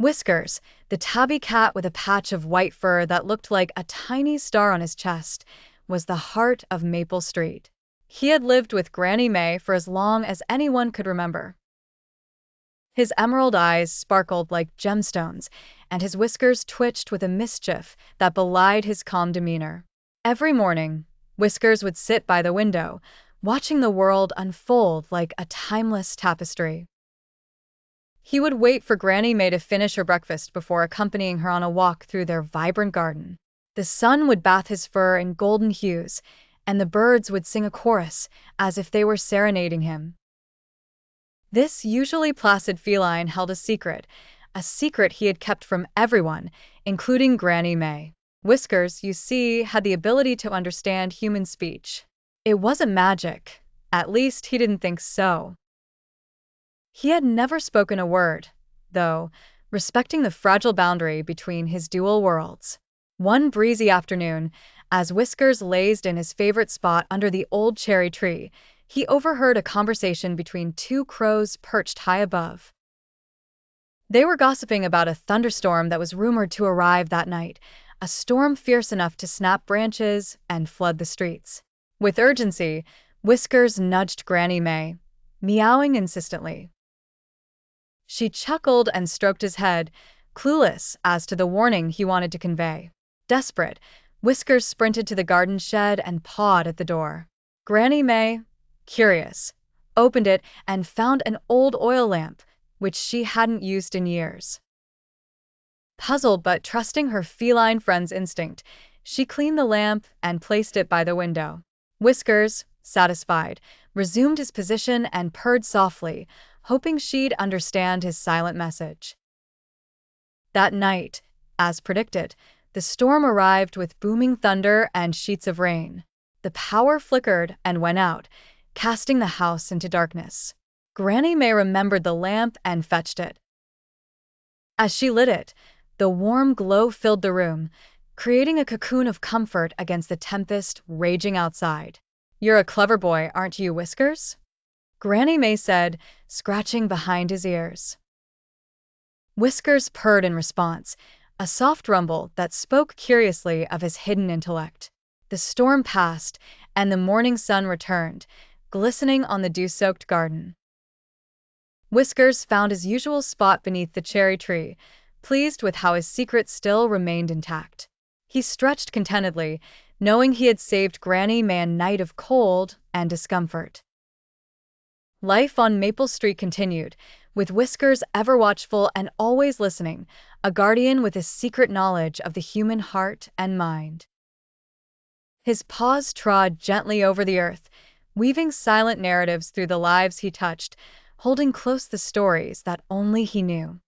Whiskers, the tabby cat with a patch of white fur that looked like a tiny star on his chest, was the heart of Maple Street. He had lived with Granny May for as long as anyone could remember. His emerald eyes sparkled like gemstones, and his whiskers twitched with a mischief that belied his calm demeanor. Every morning, Whiskers would sit by the window, watching the world unfold like a timeless tapestry. He would wait for Granny May to finish her breakfast before accompanying her on a walk through their vibrant garden. The sun would bath his fur in golden hues, and the birds would sing a chorus as if they were serenading him. This usually placid feline held a secret he had kept from everyone, including Granny May. Whiskers, you see, had the ability to understand human speech. It wasn't magic. At least he didn't think so. He had never spoken a word, though, respecting the fragile boundary between his dual worlds. One breezy afternoon, as Whiskers lazed in his favorite spot under the old cherry tree, he overheard a conversation between two crows perched high above. They were gossiping about a thunderstorm that was rumored to arrive that night, a storm fierce enough to snap branches and flood the streets. With urgency, Whiskers nudged Granny May, meowing insistently. She chuckled and stroked his head, clueless as to the warning he wanted to convey. Desperate, Whiskers sprinted to the garden shed and pawed at the door. Granny May, curious, opened it and found an old oil lamp, which she hadn't used in years. Puzzled but trusting her feline friend's instinct, she cleaned the lamp and placed it by the window. Whiskers, satisfied, resumed his position and purred softly, hoping she'd understand his silent message. That night, as predicted, the storm arrived with booming thunder and sheets of rain. The power flickered and went out, casting the house into darkness. Granny May remembered the lamp and fetched it. As she lit it, the warm glow filled the room, creating a cocoon of comfort against the tempest raging outside. "You're a clever boy, aren't you, Whiskers?" Granny May said, scratching behind his ears. Whiskers purred in response, a soft rumble that spoke curiously of his hidden intellect. The storm passed, and the morning sun returned, glistening on the dew-soaked garden. Whiskers found his usual spot beneath the cherry tree, pleased with how his secret still remained intact. He stretched contentedly, knowing he had saved Granny May a night of cold and discomfort. Life on Maple Street continued, with Whiskers ever watchful and always listening, a guardian with a secret knowledge of the human heart and mind. His paws trod gently over the earth, weaving silent narratives through the lives he touched, holding close the stories that only he knew.